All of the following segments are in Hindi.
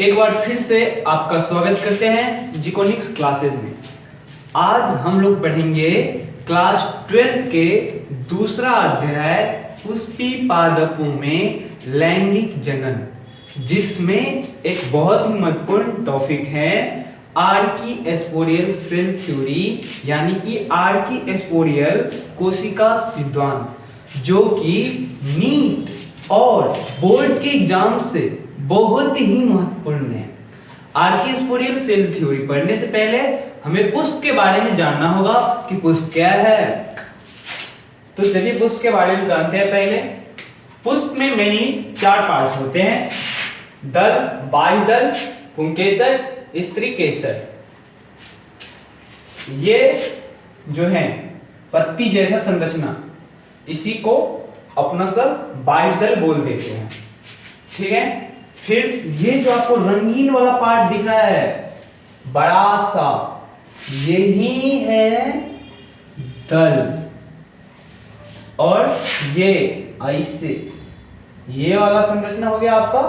एक बार फिर से आपका स्वागत करते हैं जिकोनिक्स क्लासेस में। आज हम लोग पढ़ेंगे क्लास 12 के दूसरा अध्याय पुष्पी पादपों में लैंगिक जनन, जिसमें एक बहुत ही महत्वपूर्ण टॉपिक है आर्कीस्पोरियल सेल थ्योरी, यानी कि आर्कीस्पोरियल कोशिका सिद्धांत, जो कि नीट और बोर्ड के एग्जाम से बहुत ही महत्वपूर्ण है। आर्कीस्पोरियल सेल थ्योरी पढ़ने से पहले हमें पुष्प के बारे में जानना होगा कि पुष्प क्या है। तो चलिए पुष्प के बारे में जानते हैं। पहले पुष्प में मेनली 4 पार्ट्स होते हैं: दल, बाह्यदल, पुंकेसर, स्त्री केसर। ये जो है पत्ती जैसा संरचना, इसी को अपना सब बाह्यदल बोल देते हैं। ठीक है। फिर ये जो आपको रंगीन वाला पार्ट दिख रहा है बड़ा सा, यही है दल। और ये ऐसे ये वाला संरचना हो गया आपका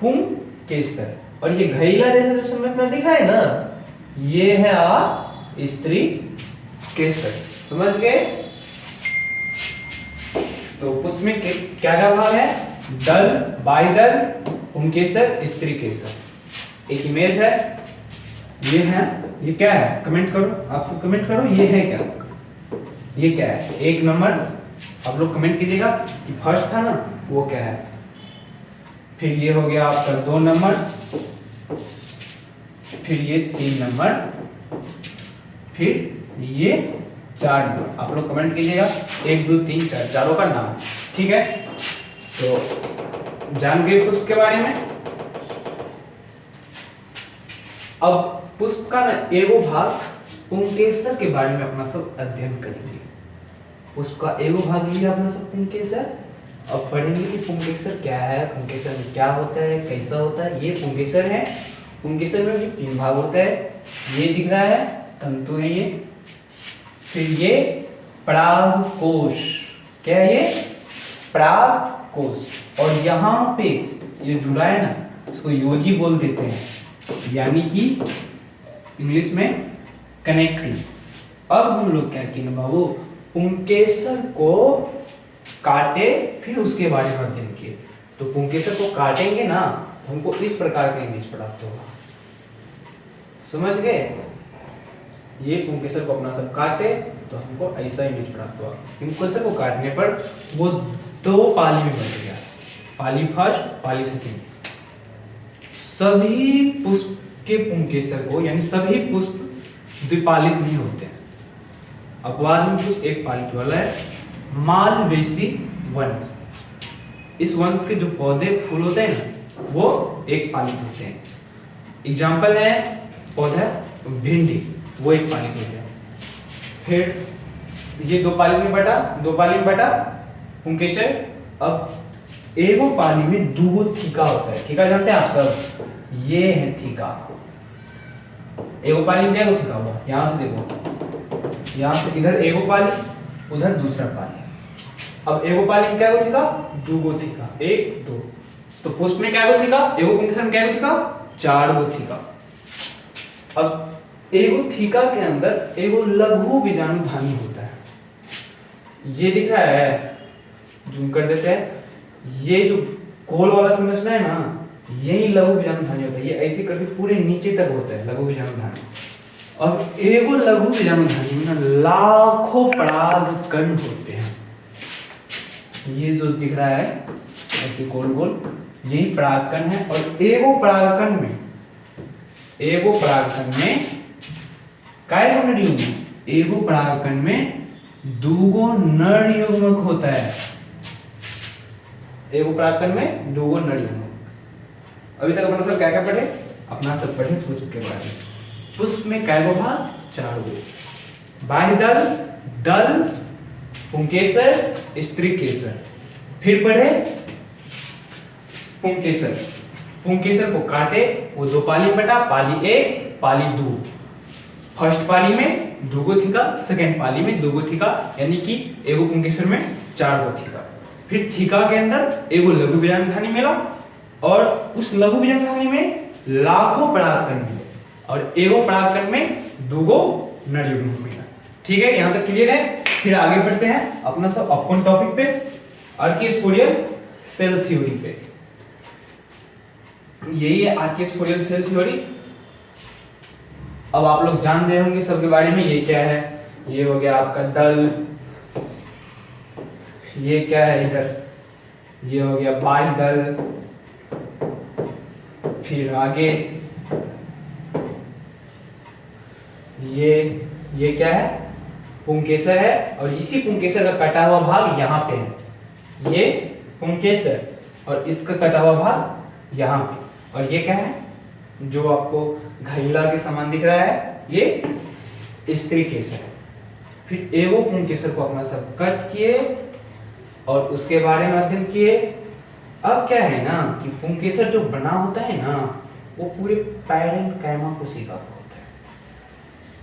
पुंकेसर। और ये घैला जैसा जो संरचना दिख रहा है ना, ये है स्त्री केसर। समझ गए? तो पुष्प में क्या क्या भाग है? दल, बाह्यदल, पुंकेसर, स्त्री केसर। एक इमेज है, ये है, ये क्या है? कमेंट करो, आप सब कमेंट करो, ये है क्या? ये क्या है? 1 नंबर आप लोग कमेंट कीजिएगा कि फर्स्ट था ना, वो क्या है। फिर ये हो गया आपका 2 नंबर, फिर ये 3 नंबर, फिर ये 4 नंबर। आप लोग कमेंट कीजिएगा 1 2 3 4 चारों का नाम। ठीक है। तो जान गए पुष्प के बारे में। अब पुष्प का ना एगो भाग पुंकेसर के बारे में अपना सब अध्ययन करेंगे। पुष्प का एगो भाग लिया अपना सब पुंकेसर। अब पढ़ेंगे कि पुंकेसर क्या है, पुंकेसर में क्या होता है, कैसा होता है। ये पुंकेसर है। पुंकेसर में भी 3 भाग होता है। ये दिख रहा है तंतु है ये। फिर ये परागकोश। क्या है ये? परागकोश। और यहाँ पे ये जुड़ा है ना, इसको योजी बोल देते हैं, यानी कि इंग्लिश में कनेक्टिंग। अब हम लोग क्या किए बाबू, पुंकेसर को काटे, फिर उसके बारे में अध्ययन किए। तो पुंकेसर को काटेंगे ना तो हमको इस प्रकार का इमेज प्राप्त होगा। समझ गए? ये पुंकेसर को अपना सब काटे तो हमको ऐसा इमेज प्राप्त हुआ। पुंकेसर को काटने पर वो 2 पाली में बट गया, पाली फर्स्ट, पाली सेकेंड। सभी पुष्प के पुंकेसर को, यानी सभी पुष्प द्विपालित नहीं होते हैं। अपवाद में कुछ एक पालित वाला है, मालवेसी वंश। इस वंश के जो पौधे फूल होते हैं ना, वो एक पालित होते हैं। एग्जाम्पल है पौधा भिंडी, वो एक पालित होते हैं। फिर ये 2 पाली में बटा, 2 पाली में बटा पुंकेसर। अब एगो पाली में 2 थीका होता है। थीका जानते हैं आप सब? ये है थीका। एगो पाली में क्या थीका हुआ? यहां से देखो, यहां से इधर एगो पाली, उधर दूसरा पाली। अब एगो पाली में क्या थीका? 2 थीका, 1 2। तो पुष्प में क्या थीका? एगो पुंकेसर में क्या थीका? 4 थीका। अब एगो थीका के अंदर एगो लघु बीजाणुधानी होता है। ये दिख रहा है, जूम कर देते हैं। ये जो गोल वाला संरचना है ना, यही लघु बीजाणुधानी होता है। ये ऐसे करके पूरे नीचे तक होता है लघु बीजाणुधानी। अब एगो लघु बीजाणुधानी में ना लाखों परागकण होते हैं। ये जो दिख रहा है ऐसे गोल गोल, यही परागकण है। और एगो परागकण में काय नर युग्मक? एगो परागकण में 2 नर युग्मक होता है। एगो परागकण में 2 नर युग्मक। अभी तक अपना सब क्या क्या पढ़े? अपना सब पढ़े पुष्प के बारे में। पुष्प में काय भाग? 4 गो: बाह्यदल, दल, पुंकेसर, स्त्री केसर। फिर पढ़े पुंकेसर। पुंकेसर को काटे, वो 2 पाली में बटा, पाली 1, पाली 2। फर्स्ट पाली में 2 थीका, सेकेंड पाली में 2 थीका, यानी कि एगो पुंकेसर में 4 थीका। फिर थीका के अंदर एगो लघु बीजाणुधानी मिला, और उस लघु बीजाणु में लाखों परागकण मिले और एगो परागकण में दूगो नर युग्म मिला। ठीक है, यहां तक क्लियर है। फिर आगे बढ़ते हैं अपना सब अपकॉन टॉपिक पे, आर्कियोस्पोरियल सेल थ्योरी पे। यही है आर्कियोस्पोरियल सेल थ्योरी। अब आप लोग जान रहे होंगे सबके बारे में। ये क्या है? ये हो गया आपका दल, ये क्या है इधर, ये हो गया बाह्य दल, फिर आगे ये क्या है? पुंकेसर है, और इसी पुंकेसर का कटा हुआ भाग यहाँ पे है। ये पुंकेसर और इसका कटा हुआ भाग यहाँ पे। और ये क्या है जो आपको घैला के समान दिख रहा है? ये स्त्री केसर है। फिर एगो पुंकेसर को अपना सब कट किए और उसके बारे में अध्ययन किए। अब क्या है ना कि पुंकेसर जो बना होता है ना, वो पूरे पैरेन्काइमा कोशिका का होता है।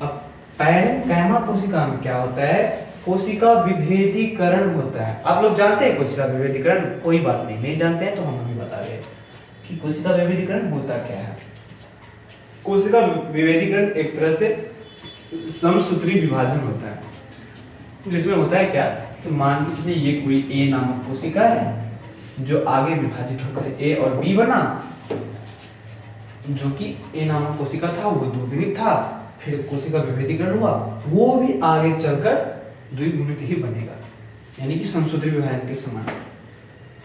अब पैरेन्काइमा कोशिका में क्या होता है? कोशिका विभेदीकरण होता है। आप लोग जानते हैं कोशिका विभेदीकरण? कोई बात नहीं जानते हैं तो हम अभी बता रहे हैं कि कोशिका विभेदीकरण होता क्या है। कोशिका विभेदीकरण एक तरह से समसूत्री विभाजन होता है, जिसमें होता है क्या कि मान के चलिए ये कोई ए नामक कोशिका है जो आगे विभाजित होकर ए और बी बना, जो कि ए नामक कोशिका था वो द्विगुणित था, फिर कोशिका विभेदीकरण हुआ, वो भी आगे चलकर द्विगुणित ही बनेगा, यानी कि समसूत्री विभाजन के समान।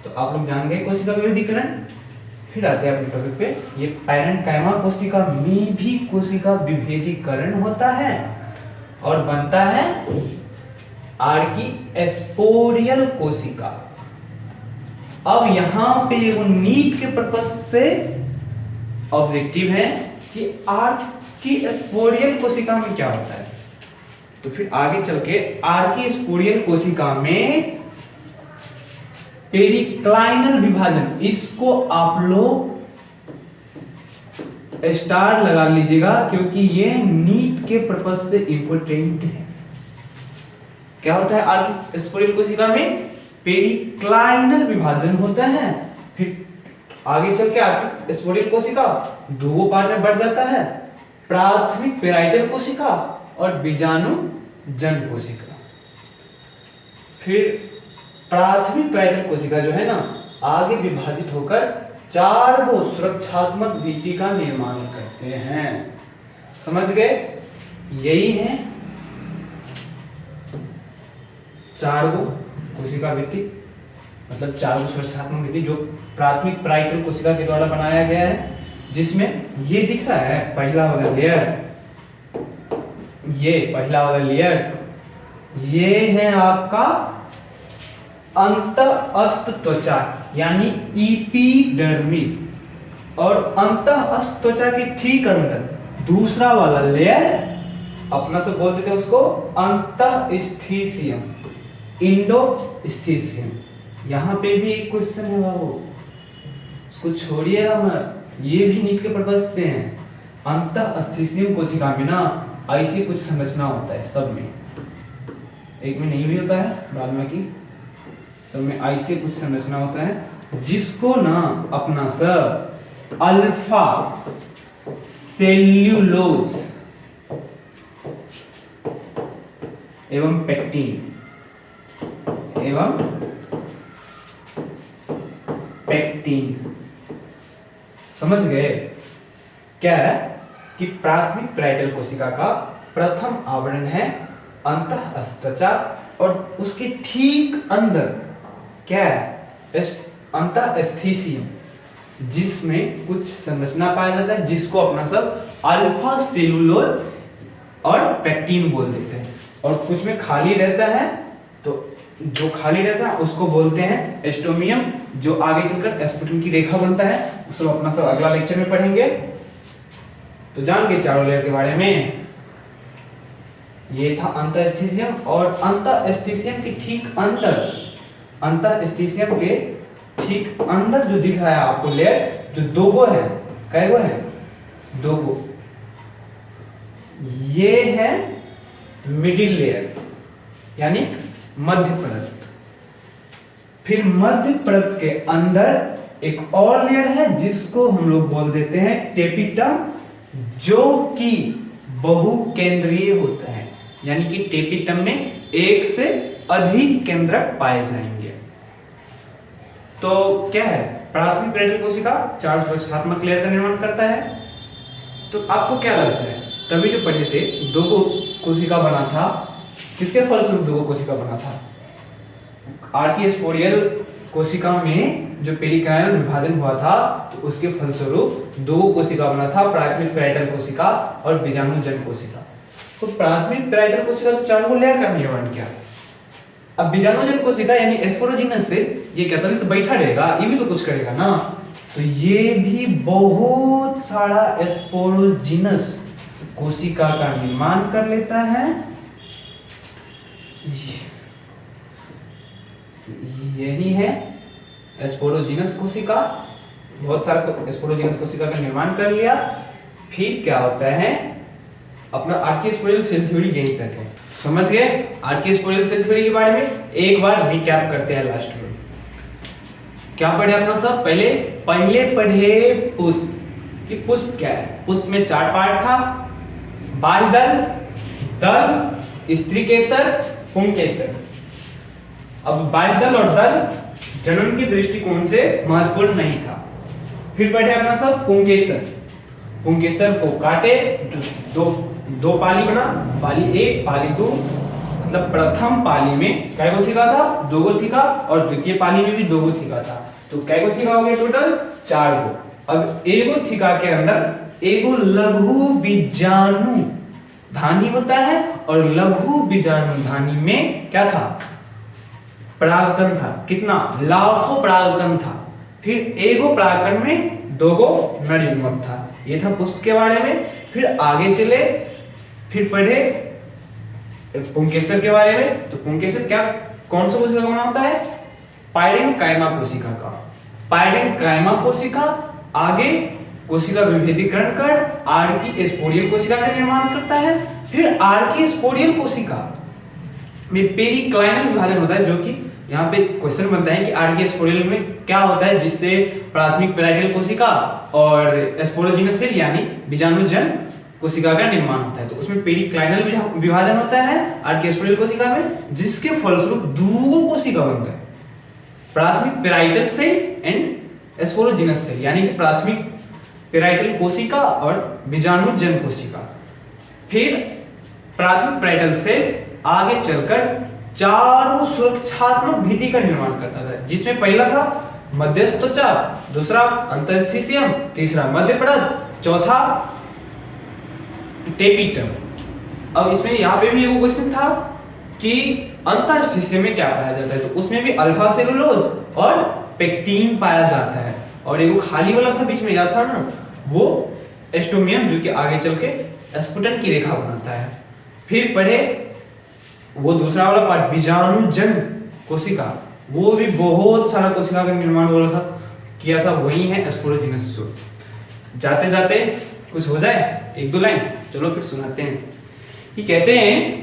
तो आप लोग जान गए कोशिका विभेदीकरण। फिर आते हैं अपने टॉपिक पे। ये पैरेन्काइमा कोशिका में भी कोशिका विभेदीकरण होता है और बनता है आर्कियोस्पोरियल कोशिका। अब यहाँ पे वो नीट के पर्पस से ऑब्जेक्टिव है कि आर्कियोस्पोरियल कोशिका में क्या होता है। तो फिर आगे चल के आर्कियोस्पोरियल कोशिका में पेरिक्लाइनल विभाजन, इसको आप लोग स्टार लगा लीजिएगा क्योंकि ये नीट के पर्पस से इंपोर्टेंट है। क्या होता है आर्कियोस्पोरियल कोशिका में? पेरिक्लाइनल विभाजन होता है। फिर आगे चल के आर्कियोस्पोरियल कोशिका दो पार्ट में बढ़ जाता है, प्राथमिक पेराइटल कोशिका और बीजाणु जन कोशिका। फिर प्राथमिक पेराइटल कोशिका जो है ना, आगे विभाजित होकर 4 गो सुरक्षात्मक भित्ति का निर्माण करते हैं। समझ गए? यही है 4 गो कोशिका भित्ति, मतलब 4 गो सुरक्षात्मक भित्ति जो प्राथमिक पेराइटल कोशिका के द्वारा बनाया गया है, जिसमें ये दिख रहा है पहला वाला लेयर, ये पहला वाला लेयर, ये है आपका अंतःस्थ त्वचा यानी इपिडर्मिस, और अंतःस्थ त्वचा के ठीक अंदर दूसरा वाला लेयर अपना से बोल देते हैं उसको अंतःस्थिसियम, इंडोस्थिसियम। यहाँ पे भी एक क्वेश्चन है बाबू, उसको छोड़िएगा मत, ये भी नीट के पर्पस से है। अंतःस्थिसियम कोशिका में ना ऐसी कुछ संरचना होता है, सब में, एक में नहीं भी होता है, बाद में की सब में ऐसे कुछ संरचना होता है जिसको ना अपना सब अल्फा सेल्यूलोज एवं पेक्टिन समझ गए? क्या है कि प्राथमिक पेराइटल कोशिका का प्रथम आवरण है अंतःस्थ त्वचा, और उसके ठीक अंदर क्या है? अंतःस्थिसियम, जिसमें कुछ संरचना पाया जाता है जिसको अपना सब अल्फा सेलुलोज और पेक्टिन बोल देते हैं, और कुछ में खाली रहता है, तो जो खाली रहता है उसको बोलते हैं एस्टोमियम, जो आगे चलकर एस्पुटिन की रेखा बनता है। उसको अपना सब अगला लेक्चर में पढ़ेंगे। तो जान गए चारों लेयर के बारे में। ये था अंतःस्थिसियम, और अंतःस्थिसियम के ठीक अंदर, अंतःस्थिसियम के ठीक अंदर जो दिख रहा है आपको लेयर, जो 2 गो है, कै गो है? 2 गो। ये है मिडिल लेयर यानी मध्य परत। फिर मध्य परत के अंदर एक और लेयर है जिसको हम लोग बोल देते हैं टेपिटम, जो कि बहुकेंद्रीय होता है, यानी कि टेपिटम में एक से अधिक केंद्रक पाए जाएंगे। तो क्या है, प्राथमिक पेराइटल कोशिका चार सुरक्षात्मक लेयर का निर्माण करता है। तो आपको क्या लगता है, तभी जो पढ़े थे दो कोशिका बना था, किसके फलस्वरूप दो कोशिका बना था? आर्किस्पोरियल कोशिका में जो पेरिकाइनल विभाजन हुआ था, तो उसके फलस्वरूप दो कोशिका बना था, प्राथमिक पेराइटल कोशिका और बीजाणुजन कोशिका। तो प्राथमिक पेराइटल कोशिका तो चार लेयर का निर्माण किया। अब बीजाणुजन कोशिका यानी स्पोरोजिनस से ये क्या तभी से बैठा रहेगा, ये भी तो कुछ करेगा ना, तो ये भी बहुत सारा स्पोरोजिनस कोशिका का निर्माण कर लेता है। यही है स्पोरोजिनस कोशिका, बहुत सारा स्पोरोजिनस कोशिका का निर्माण कर लिया। फिर क्या होता है, अपना आर्किस्पोरियल सेल थ्योरी यही तक है, समझ गए? आर्किस्पोरियल सेल थ्योरी के बारे में एक बार रिकैप करते हैं लास्ट में। क्या पढ़े अपना सब? पहले पढ़े पुष्प, कि पुष्प क्या है। पुष्प में चार पार्ट था, बाह्य दल, दल, स्त्री केसर, पुंकेसर। अब बाह्य दल और दल जनन के दृष्टिकोण से महत्वपूर्ण नहीं था। फिर पढ़े अपना सब पुंकेसर। पुंकेसर को काटे, दो पाली बना, पाली एक, पाली दो, मतलब प्रथम पाली में कै गो थीका था? दो गो थीका, और द्वितीय पाली में भी दो गो थीका था। तो कै गो थीका हो गए टोटल? चार गो। अब एगो थीका के अंदर एगो लघु बीजाणु धानी होता है, और लघु बीजाणु धानी में क्या था? परागकण था। कितना? लाखों परागकण था। फिर एगो परागकण में दो गो नर युग्मक था। ये था पुष्प के बारे में। फिर आगे चले, फिर पढ़े पुंकेसर के बारे में। तो पुंकेसर क्या, कौन सा कोशिका का नाम होता है? पायरेन्काइमा कोशिका का। पायरेन्काइमा कोशिका आगे कोशिका विभेदीकरण कर आर्किस्पोरियल कोशिका का निर्माण करता है। फिर आर्किस्पोरियल कोशिका में पेरिक्लाइनल विभाजन होता है, जो कि यहाँ पे क्वेश्चन बनता है कि आर्किस्पोरियल में क्या होता है जिससे प्राथमिक पेराइटल कोशिका और स्पोरोजिनस सेल यानी बीजाणुजन कोशिका का निर्माण होता है। तो उसमें पेरिक्लाइनल विभाजन होता है आर्किस्पोरियल कोशिका में, जिसके फलस्वरूप दो कोशिका बनता है, प्राथमिक parietal cell and sporogenous cell, यानी कि प्राथमिक पेराइटल कोशिका और बीजाणुजन कोशिका। फिर प्राथमिक पेराइटल सेल आगे चलकर चारों सुरक्षात्मक भित्ति का निर्माण करता था, जिसमें पहला था मध्यस्थ त्वचा, दूसरा अंतःस्थिशियम, तीसरा मध्यपड़द, चौथा टेपिटम। अब इसमें यहाँ पे भी एक क्वेश्चन था कि अंतःस्थिशियम में क्या पाया जाता है, तो उसमें भी अल्फा सेलुलोज और पेक्टिन पाया जाता है। और एक खाली वाला था बीच में, याद था ना, वो एस्टोमियम, जो कि आगे चल के स्फुटन की रेखा बनाता है। फिर पढ़े वो दूसरा वाला पार्ट बीजाणुजन कोशिका, वो भी बहुत सारा कोशिका का निर्माण बोला था, किया था, वही है स्पोरोजिनस। जाते जाते कुछ हो जाए, एक दो लाइन चलो फिर सुनाते हैं। ये कहते हैं,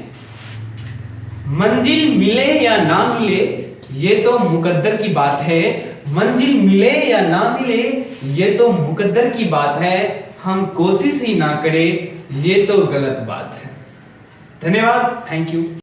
मंजिल मिले या ना मिले ये तो मुकद्दर की बात है, मंजिल मिले या ना मिले ये तो मुकद्दर की बात है, हम कोशिश ही ना करें ये तो गलत बात है। धन्यवाद, थैंक यू।